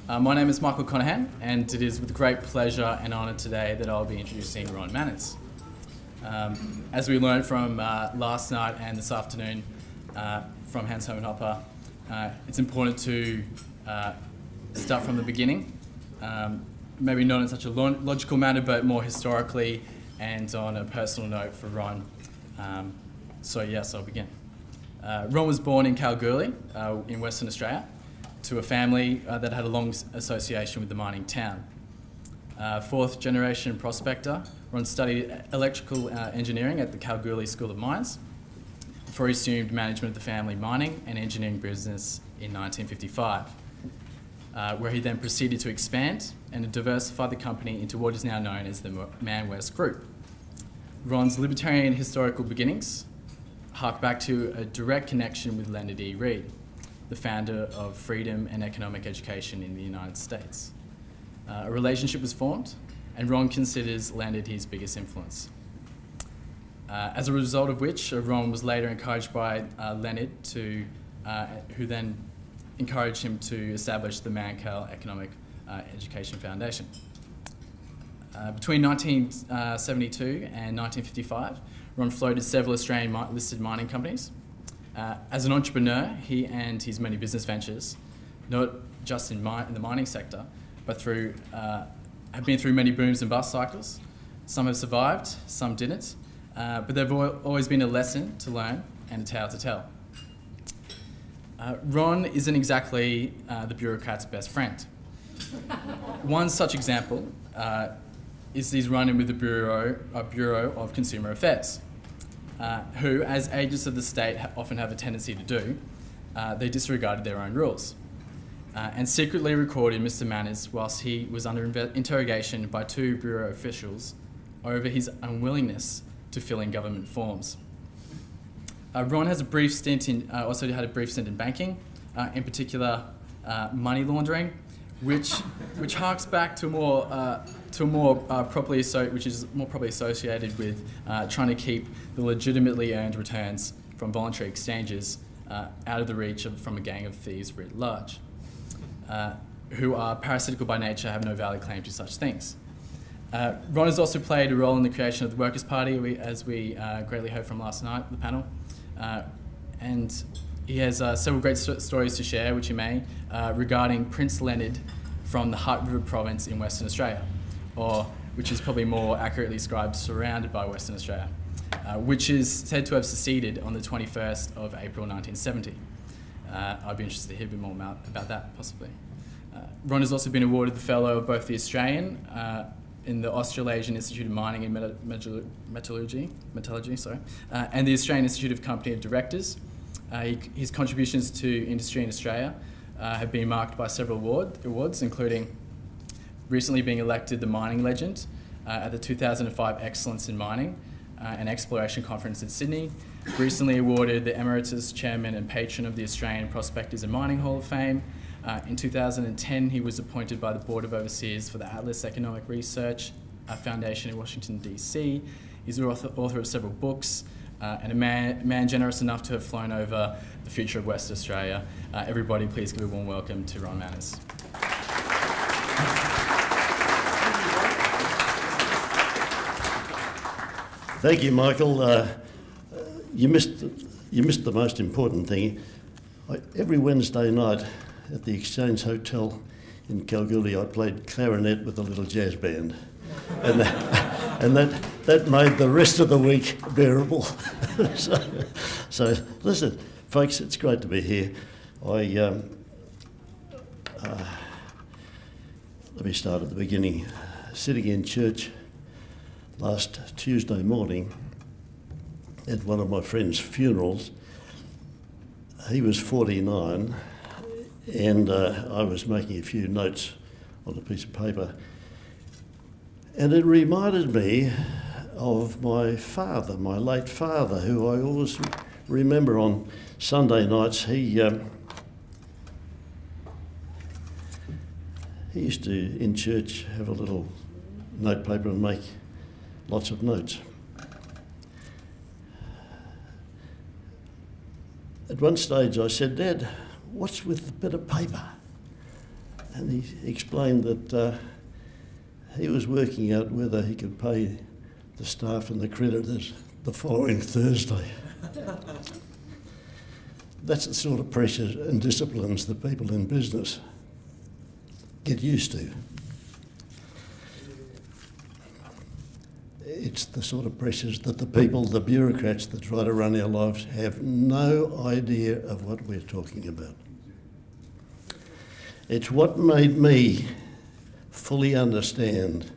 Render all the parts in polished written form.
My name is Michael Conahan, and it is with great pleasure and honour today that I'll be introducing Ron Manners. As we learned from last night and this afternoon from Hans Hermann Hoppe, it's important to start from the beginning, maybe not in such a logical manner, but more historically and on a personal note for Ron. So yes, I'll begin. Ron was born in Kalgoorlie in Western Australia to a family that had a long association with the mining town. Fourth generation prospector, Ron studied electrical engineering at the Kalgoorlie School of Mines before he assumed management of the family mining and engineering business in 1955, where he then proceeded to expand and diversify the company into what is now known as the ManWest Group. Ron's libertarian historical beginnings hark back to a direct connection with Leonard E. Read, the founder of freedom and economic education in the United States. A relationship was formed, and Ron considers Leonard his biggest influence. As a result of which, Ron was later encouraged by Leonard who then encouraged him to establish the Mannkal Economic Education Foundation. Between 1972 and 1955, Ron floated several Australian listed mining companies. As an entrepreneur, he and his many business ventures, not just in the mining sector, but have been through many booms and bust cycles. Some have survived, some didn't, but there've always been a lesson to learn and a tale to tell. Ron isn't exactly the bureaucrat's best friend. One such example is his run-in with the Bureau of Consumer Affairs, who, as agents of the state often have a tendency to do, they disregarded their own rules and secretly recorded Mr. Manners whilst he was under interrogation by two Bureau officials over his unwillingness to fill in government forms. Ron has also had a brief stint in banking, in particular money laundering, which harks back to more properly associated with trying to keep the legitimately earned returns from voluntary exchanges out of the reach from a gang of thieves writ large, who are parasitical by nature, have no valid claim to such things. Ron has also played a role in the creation of the Workers' Party, as we greatly heard from last night, the panel, and he has several great stories to share, which he may, regarding Prince Leonard from the Hutt River province in Western Australia, or which is probably more accurately described, surrounded by Western Australia, which is said to have seceded on the 21st of April 1970. I'd be interested to hear a bit more about that, possibly. Ron has also been awarded the Fellow of both the Australian in the Australasian Institute of Mining and Metallurgy, and the Australian Institute of Company of Directors. His contributions to industry in Australia have been marked by several awards, including recently being elected the Mining Legend at the 2005 Excellence in Mining and Exploration Conference in Sydney, recently awarded the Emeritus Chairman and Patron of the Australian Prospectors and Mining Hall of Fame. In 2010, he was appointed by the Board of Overseers for the Atlas Economic Research Foundation in Washington, D.C. He's the author of several books, and a man generous enough to have flown over the future of West Australia. Everybody, please give a warm welcome to Ron Manners. Thank you, Michael. You missed the most important thing. Every Wednesday night at the Exchange Hotel in Kalgoorlie, I played clarinet with a little jazz band, and that made the rest of the week bearable. so listen, folks, it's great to be here. Let me start at the beginning. Sitting in church last Tuesday morning at one of my friend's funerals, he was 49, and I was making a few notes on a piece of paper, and it reminded me of my father, my late father, who I always remember on Sunday nights. He used to, in church, have a little note paper and make lots of notes. At one stage I said, "Dad, what's with the bit of paper?" and he explained that he was working out whether he could pay the staff and the creditors the following Thursday. That's the sort of pressures and disciplines that people in business get used to. It's the sort of pressures that the people, the bureaucrats that try to run our lives, have no idea of what we're talking about. It's what made me fully understand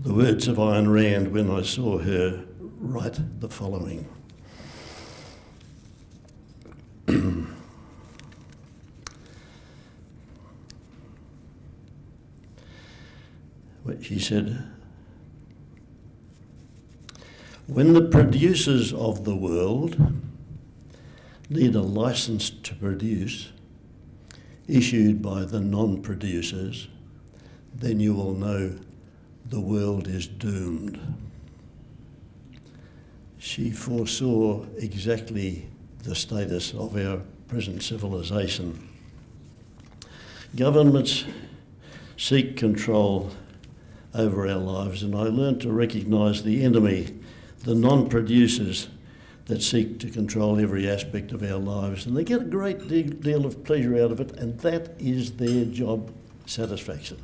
the words of Ayn Rand when I saw her write the following. She said, "When the producers of the world need a license to produce issued by the non-producers, then you will know the world is doomed." She foresaw exactly the status of our present civilization. Governments seek control over our lives, and I learned to recognise the enemy, the non-producers that seek to control every aspect of our lives, and they get a great deal of pleasure out of it, and that is their job satisfaction.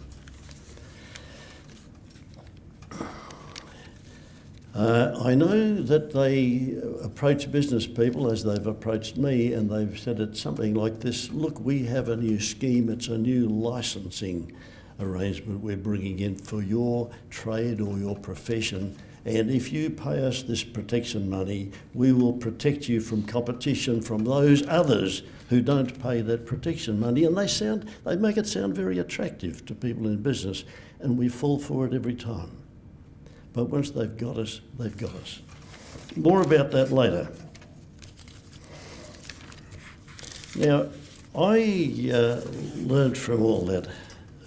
I know that they approach business people as they've approached me, and they've said it something like this: "Look, we have a new scheme, it's a new licensing arrangement we're bringing in for your trade or your profession, and if you pay us this protection money, we will protect you from competition from those others who don't pay that protection money." And they make it sound very attractive to people in business, and we fall for it every time. But once they've got us, they've got us. More about that later. Now, I learned from all that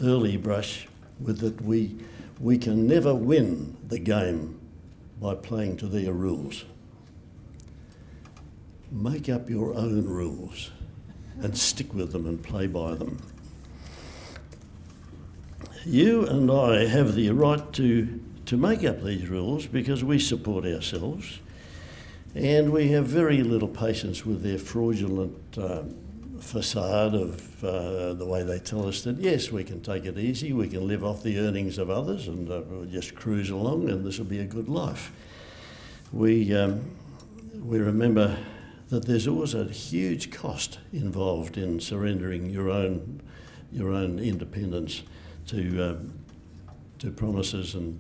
early brush with that we can never win the game by playing to their rules. Make up your own rules and stick with them and play by them. You and I have the right to make up these rules because we support ourselves, and we have very little patience with their fraudulent facade of the way they tell us that, yes, we can take it easy, we can live off the earnings of others and we'll just cruise along and this will be a good life. We remember that there's always a huge cost involved in surrendering your own independence to promises and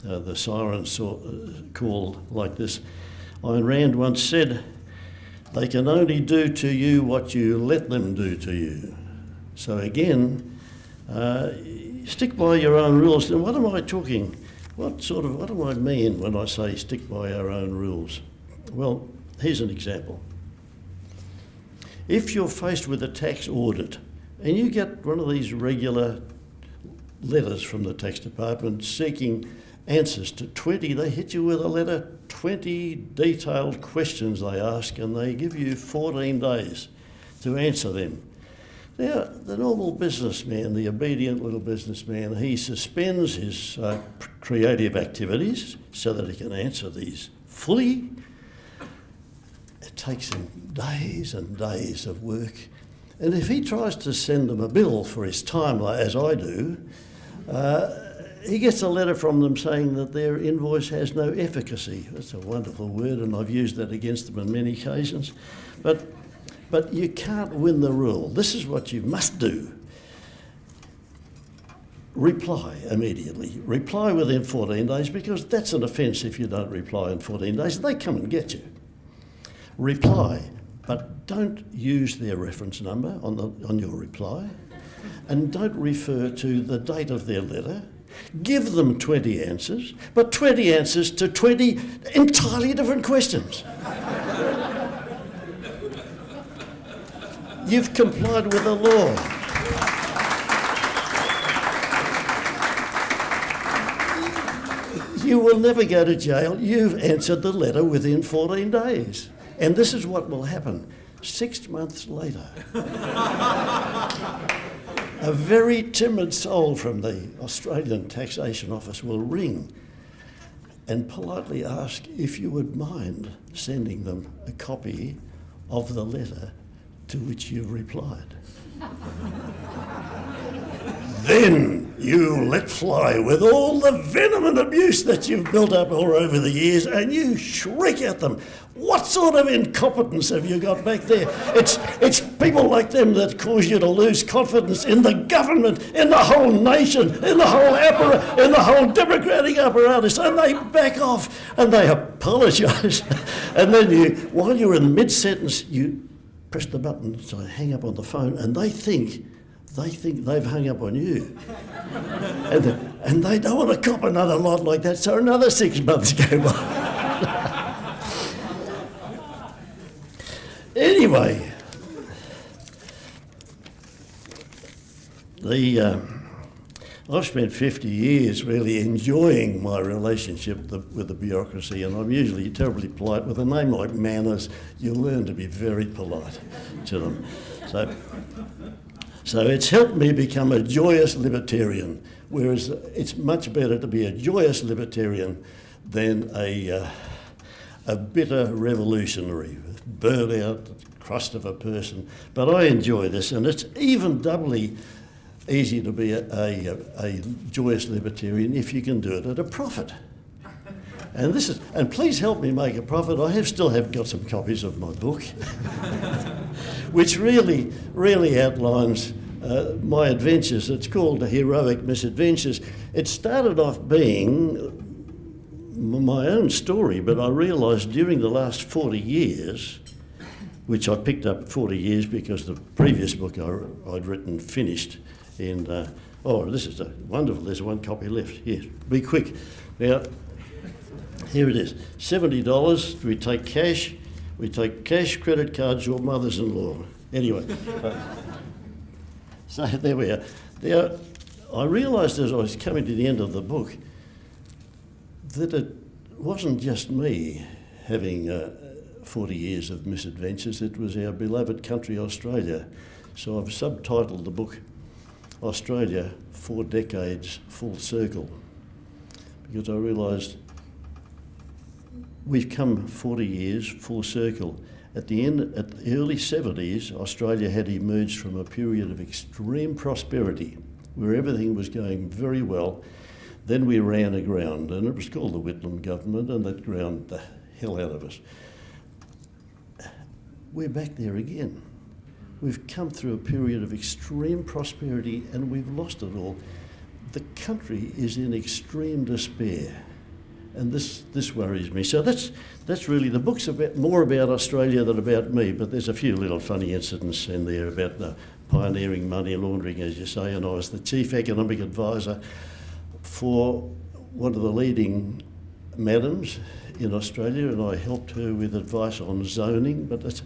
the siren call like this. Ayn Rand once said, "They can only do to you what you let them do to you." So again, stick by your own rules. And what am I talking? What do I mean when I say stick by our own rules? Well, here's an example. If you're faced with a tax audit and you get one of these regular letters from the tax department seeking answers to 20, they hit you with a letter, 20 detailed questions they ask, and they give you 14 days to answer them. Now, the normal businessman, the obedient little businessman, he suspends his creative activities so that he can answer these fully. It takes him days and days of work. And if he tries to send them a bill for his time, as I do, he gets a letter from them saying that their invoice has no efficacy. That's a wonderful word, and I've used that against them on many occasions. But you can't win the rule. This is what you must do. Reply immediately. Reply within 14 days, because that's an offence if you don't reply in 14 days. They come and get you. Reply, but don't use their reference number on your reply, and don't refer to the date of their letter. Give them 20 answers, but 20 answers to 20 entirely different questions. You've complied with the law. You will never go to jail. You've answered the letter within 14 days. And this is what will happen 6 months later. a very timid soul from the Australian Taxation Office will ring and politely ask if you would mind sending them a copy of the letter to which you've replied. Then you let fly with all the venom and abuse that you've built up all over the years, and you shriek at them. What sort of incompetence have you got back there? It's people like them that cause you to lose confidence in the government, in the whole nation, in the whole democratic apparatus, and they back off and they apologise. And then while you're in mid-sentence, you press the button, so I hang up on the phone, and they think they've hung up on you. And they don't want to cop another lot like that, so another 6 months go by. Anyway, I've spent 50 years really enjoying my relationship with the bureaucracy, and I'm usually terribly polite. With a name like Manners, you learn to be very polite to them. So it's helped me become a joyous libertarian, whereas it's much better to be a joyous libertarian than a bitter revolutionary, burnt out crust of a person. But I enjoy this, and it's even doubly easy to be a joyous libertarian if you can do it at a profit. And please help me make a profit. I still have got some copies of my book, which really outlines my adventures. It's called Heroic Misadventures. It started off being my own story, but I realised during the last 40 years, which I picked up 40 years because the previous book I'd written finished in, this is wonderful, there's one copy left. Here, be quick. Now, here it is, $70, we take cash, credit cards, or mothers-in-law. Anyway, so there we are. Now, I realised as I was coming to the end of the book that it wasn't just me having 40 years of misadventures, it was our beloved country Australia. So I've subtitled the book Australia, 4 Decades Full Circle, because I realised we've come 40 years full circle. At the early 70s, Australia had emerged from a period of extreme prosperity where everything was going very well. Then we ran aground, and it was called the Whitlam government, and that ground the hell out of us. We're back there again. We've come through a period of extreme prosperity and we've lost it all. The country is in extreme despair, and this worries me. So that's really, the book's more about Australia than about me, but there's a few little funny incidents in there about the pioneering money laundering, as you say, and I was the chief economic advisor for one of the leading madams in Australia, and I helped her with advice on zoning. But that's,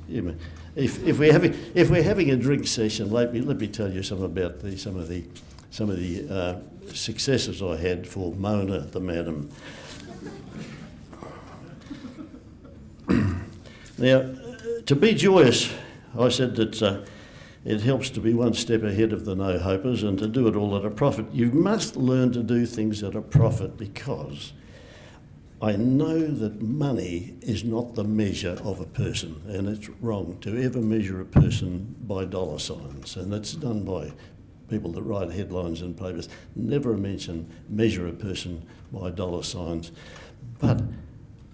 if we're having a drink session, let me tell you some of the successes I had for Mona the madam. Now, to be joyous, I said that it helps to be one step ahead of the no-hopers and to do it all at a profit. You must learn to do things at a profit, because I know that money is not the measure of a person, and it's wrong to ever measure a person by dollar signs, and that's done by people that write headlines in papers. Never measure a person by dollar signs. But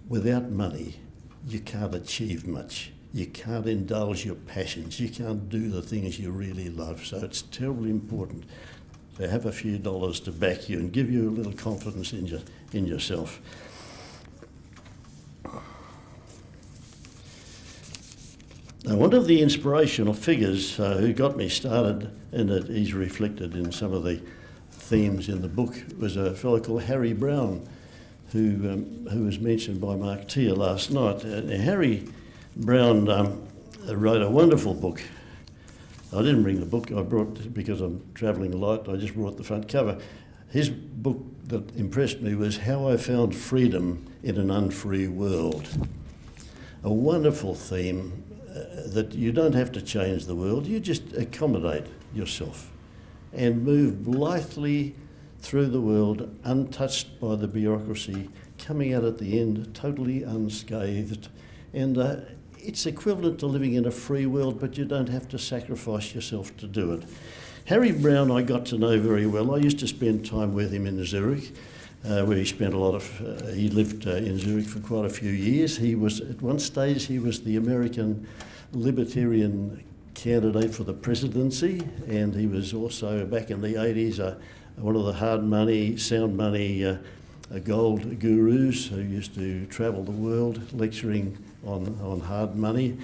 without money, you can't achieve much. You can't indulge your passions. You can't do the things you really love. So it's terribly important to have a few dollars to back you and give you a little confidence in yourself. Now, one of the inspirational figures who got me started, and that he's reflected in some of the themes in the book, was a fellow called Harry Brown, who was mentioned by Mark Tier last night. Harry Brown wrote a wonderful book. I didn't bring the book, I brought, because I'm travelling light, I just brought the front cover. His book that impressed me was How I Found Freedom in an Unfree World. A wonderful theme that you don't have to change the world, you just accommodate yourself and move blithely through the world, untouched by the bureaucracy, coming out at the end totally unscathed. And it's equivalent to living in a free world, but you don't have to sacrifice yourself to do it. Harry Browne I got to know very well. I used to spend time with him in Zurich, where he spent a lot of, he lived in Zurich for quite a few years. He was, at one stage, he was the American libertarian candidate for the presidency, and he was also, back in the 80s, one of the hard money, sound money gold gurus who used to travel the world lecturing on hard money.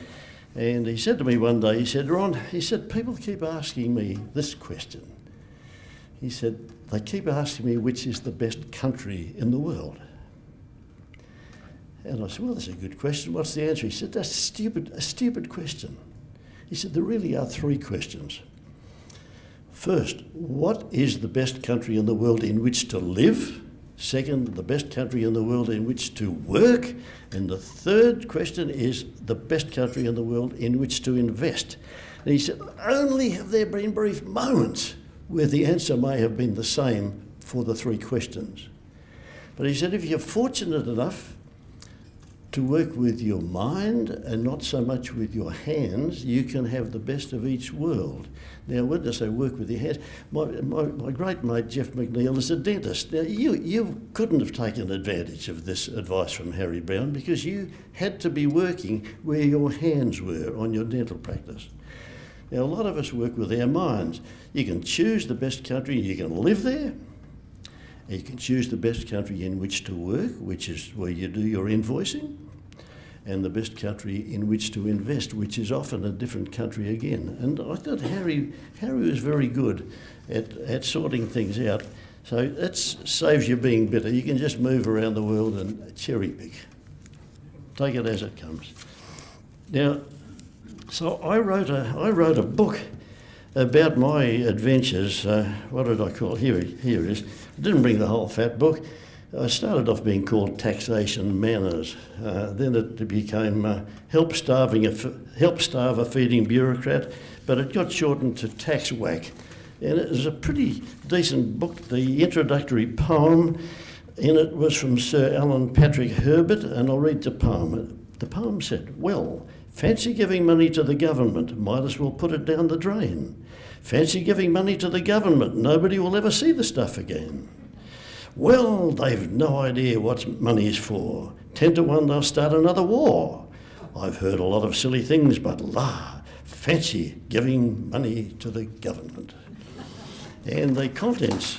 And he said to me one day, he said, "Ron," he said, "people keep asking me this question." He said, "They keep asking me which is the best country in the world." And I said, "Well, that's a good question. What's the answer?" He said, "That's a stupid question." He said, "There really are three questions. First, what is the best country in the world in which to live? Second, the best country in the world in which to work. And the third question is the best country in the world in which to invest." And he said, "Only have there been brief moments where the answer may have been the same for the three questions." But he said, if you're fortunate enough to work with your mind and not so much with your hands, you can have the best of each world. Now, when I say work with your hands, my great mate Jeff McNeil is a dentist. Now, you couldn't have taken advantage of this advice from Harry Browne because you had to be working where your hands were on your dental practice. Now, a lot of us work with our minds. You can choose the best country and you can live there. And you can choose the best country in which to work, which is where you do your invoicing, and the best country in which to invest, which is often a different country again. And I thought Harry was very good at sorting things out. So that saves you being bitter. You can just move around the world and cherry pick. Take it as it comes. Now, so I wrote a book about my adventures. What did I call it? Here it is. I didn't bring the whole fat book. I started off being called Taxation Manners. Then it became Help Starve a Feeding Bureaucrat, but it got shortened to Tax Whack. And it was a pretty decent book. The introductory poem in it was from Sir Alan Patrick Herbert, and I'll read the poem. The poem said, "Well, fancy giving money to the government, might as well put it down the drain. Fancy giving money to the government, nobody will ever see the stuff again. Well, they've no idea what money is for. 10 to 1 they'll start another war. I've heard a lot of silly things, but fancy giving money to the government." And the contents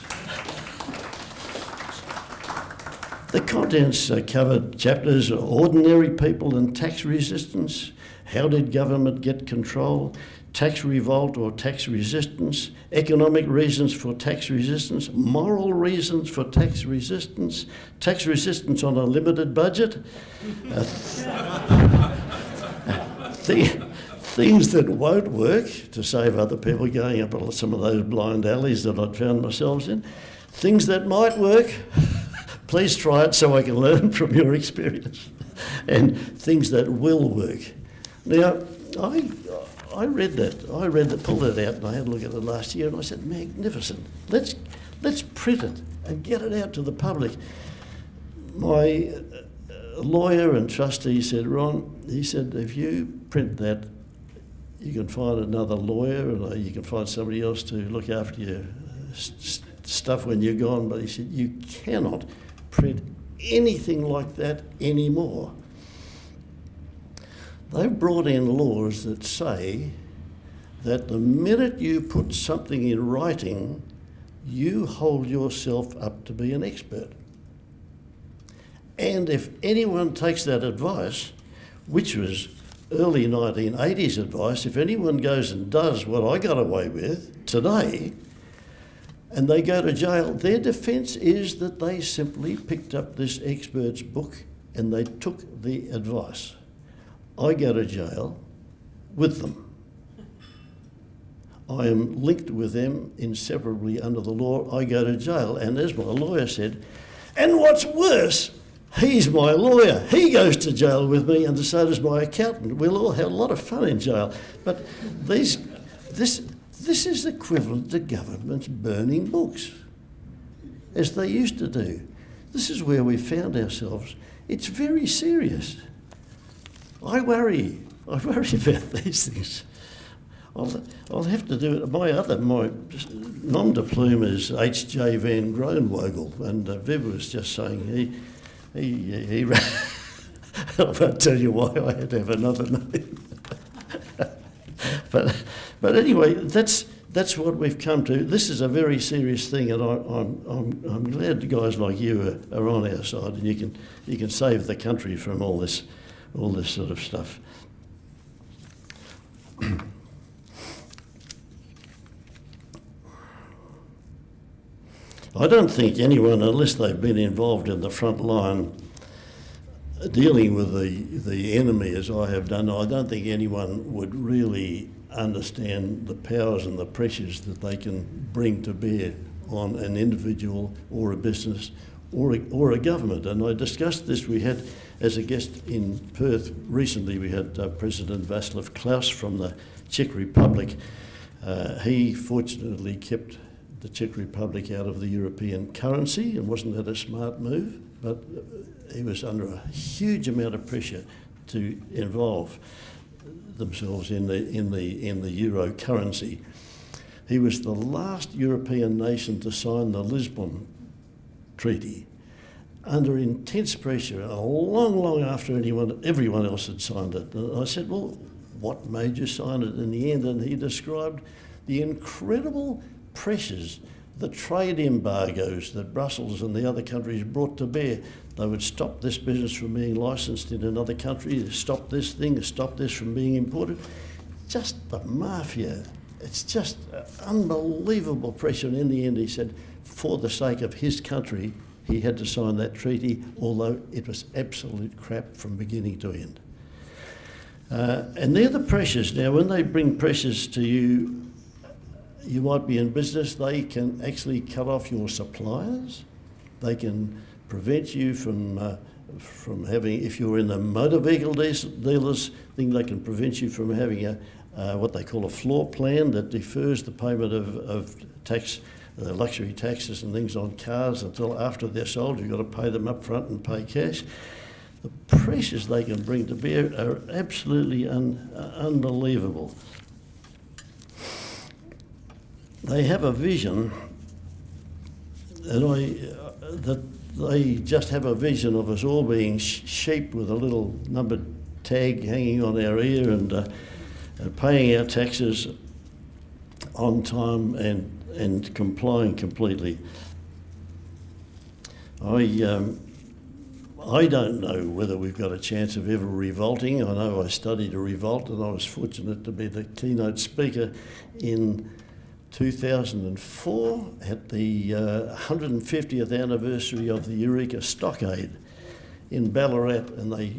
covered chapters: ordinary people and tax resistance, how did government get control, tax revolt or tax resistance, economic reasons for tax resistance, moral reasons for tax resistance on a limited budget, things that won't work to save other people going up some of those blind alleys that I'd found myself in, things that might work, please try it so I can learn from your experience, and things that will work. Now, I read that, pulled it out, and I had a look at it last year, and I said, magnificent. Let's print it and get it out to the public. My lawyer and trustee said, "Ron," he said, "if you print that, you can find another lawyer, and you can find somebody else to look after your stuff when you're gone." But he said, "You cannot print anything like that anymore." They've brought in laws that say that the minute you put something in writing, you hold yourself up to be an expert. And if anyone takes that advice, which was early 1980s advice, if anyone goes and does what I got away with today, and they go to jail, their defence is that they simply picked up this expert's book and they took the advice. I go to jail with them. I am linked with them inseparably under the law. I go to jail, and as my lawyer said, and what's worse, he's my lawyer. He goes to jail with me, and so does my accountant. We'll all have a lot of fun in jail. But this This is equivalent to governments burning books, as they used to do. This is where we found ourselves. It's very serious. I worry about these things. I'll have to do it. My nom de plume is H.J. Van Groenwogel, and Viv was just saying he I won't tell you why I had to have another name. But anyway, that's what we've come to. This is a very serious thing, and I'm glad guys like you are on our side, and you can save the country from all this sort of stuff. I don't think anyone, unless they've been involved in the front line dealing with the enemy as I have done, I don't think anyone would really understand the powers and the pressures that they can bring to bear on an individual or a business or a government. And I discussed this. We had, as a guest in Perth recently, we had President Václav Klaus from the Czech Republic. He fortunately kept the Czech Republic out of the European currency, and wasn't that a smart move? But he was under a huge amount of pressure to involve themselves in the euro currency. He was the last European nation to sign the Lisbon Treaty under intense pressure, long after everyone else had signed it. And I said, well, what made you sign it in the end? And he described the incredible pressures, the trade embargoes that Brussels and the other countries brought to bear. They would stop this business from being licensed in another country, stop this thing, stop this from being imported. Just the mafia. It's just unbelievable pressure. And in the end, he said, for the sake of his country, he had to sign that treaty, although it was absolute crap from beginning to end. And they're the pressures. Now, when they bring pressures to you, you might be in business, they can actually cut off your suppliers. They can prevent you from having, if you're in the motor vehicle dealers thing, they can prevent you from having what they call a floor plan that defers the payment of tax, luxury taxes and things on cars until after they're sold. You've got to pay them up front and pay cash. The pressures they can bring to bear are absolutely unbelievable. They have a vision, and that they just have a vision of us all being sheep with a little numbered tag hanging on our ear and paying our taxes on time and complying completely. I don't know whether we've got a chance of ever revolting. I know I studied a revolt, and I was fortunate to be the keynote speaker in 2004 at the 150th anniversary of the Eureka Stockade in Ballarat, and I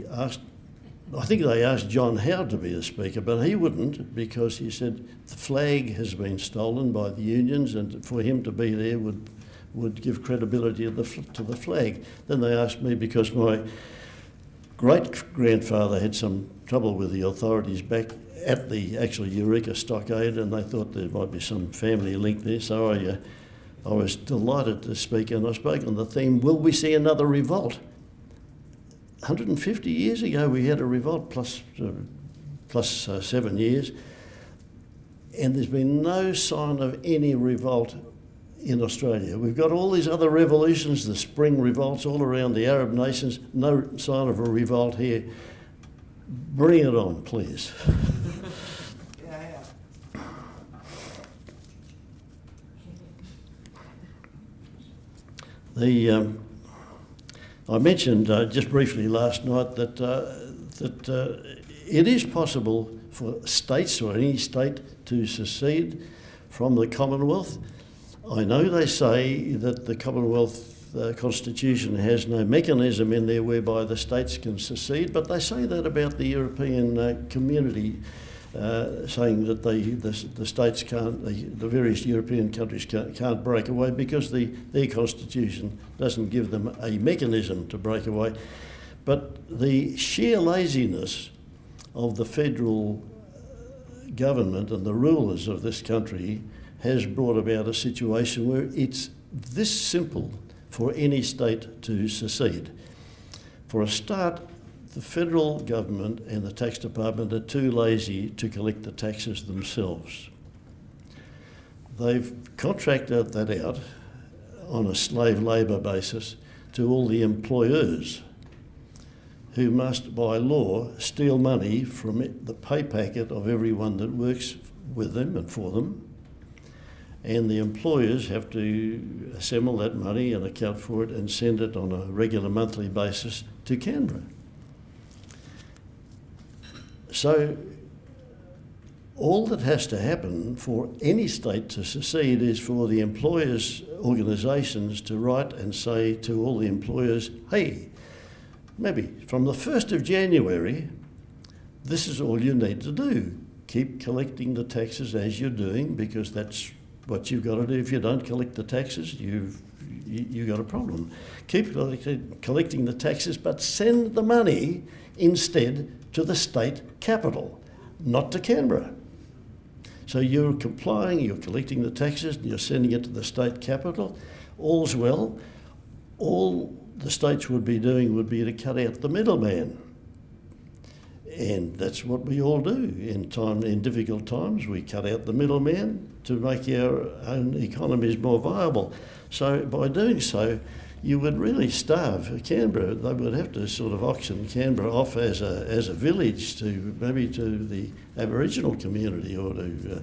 think they asked John Howard to be the speaker, but he wouldn't, because he said the flag has been stolen by the unions, and for him to be there would give credibility to the flag. Then they asked me, because my great-grandfather had some trouble with the authorities back at the actual Eureka Stockade, and they thought there might be some family link there, so I was delighted to speak, and I spoke on the theme, will we see another revolt? 150 years ago we had a revolt, plus 7 years, and there's been no sign of any revolt in Australia. We've got all these other revolutions, the spring revolts all around the Arab nations, no sign of a revolt here. Bring it on, please. I mentioned just briefly last night that it is possible for states or any state to secede from the Commonwealth. I know they say that the Commonwealth Constitution has no mechanism in there whereby the states can secede, but they say that about the European community, saying that the states can't, the various European countries can't break away because their constitution doesn't give them a mechanism to break away. But the sheer laziness of the federal government and the rulers of this country has brought about a situation where it's this simple for any state to secede. For a start, the federal government and the tax department are too lazy to collect the taxes themselves. They've contracted that out on a slave labour basis to all the employers who must, by law, steal money from the pay packet of everyone that works with them and for them. And the employers have to assemble that money and account for it and send it on a regular monthly basis to Canberra. So all that has to happen for any state to secede is for the employers' organisations to write and say to all the employers, hey, maybe from the 1st of January, this is all you need to do. Keep collecting the taxes as you're doing, because that's what you've got to do. If you don't collect the taxes, you've got a problem. Keep collecting the taxes, but send the money instead to the state capital, not to Canberra. So you're complying, you're collecting the taxes, and you're sending it to the state capital. All's well. All the states would be doing would be to cut out the middleman. And that's what we all do in difficult times. We cut out the middleman to make our own economies more viable. So by doing so, you would really starve Canberra. They would have to sort of auction Canberra off as a village to maybe to the Aboriginal community or to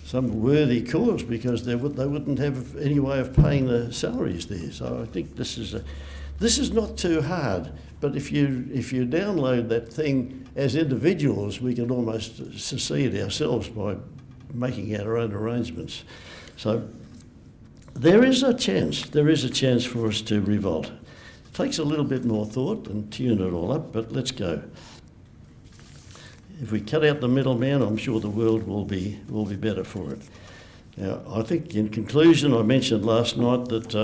some worthy cause, because they wouldn't have any way of paying the salaries there. So I think this is not too hard. But if you download that thing as individuals, we can almost secede ourselves by making our own arrangements. So there is a chance for us to revolt. It takes a little bit more thought and tune it all up, but let's go. If we cut out the middleman, I'm sure the world will be better for it. Now, I think in conclusion, I mentioned last night that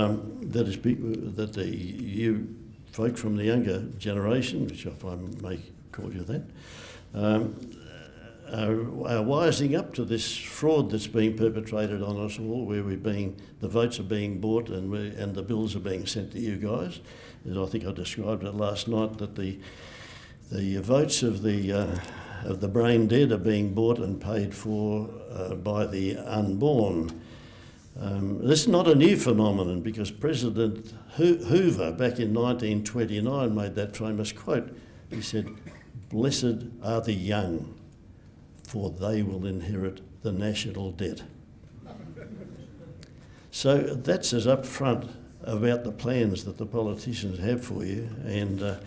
you folk from the younger generation, which if I may call you that, are wising up to this fraud that's being perpetrated on us all, where the votes are being bought and the bills are being sent to you guys. As I think I described it last night, that the votes of the brain dead are being bought and paid for by the unborn. This is not a new phenomenon, because President Hoover back in 1929 made that famous quote. He said, "Blessed are the young, for they will inherit the national debt." So that's as upfront about the plans that the politicians have for you, and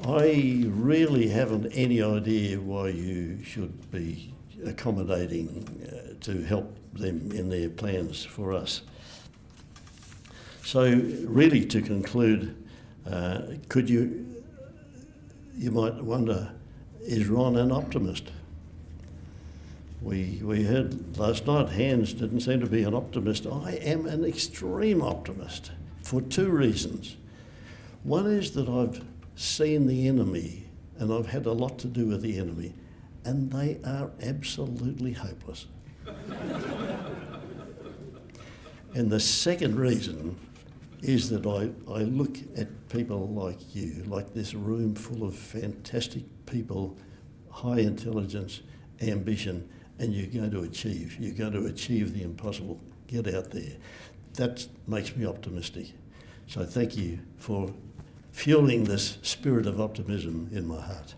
I really haven't any idea why you should be accommodating to help them in their plans for us. So really, to conclude, you might wonder, is Ron an optimist? We heard last night Hans didn't seem to be an optimist. I am an extreme optimist for two reasons. One is that I've seen the enemy and I've had a lot to do with the enemy, and they are absolutely hopeless. And the second reason is that I look at people like you, like this room full of fantastic people, high intelligence, ambition, and you're going to achieve the impossible. Get out there. That makes me optimistic. So thank you for fueling this spirit of optimism in my heart.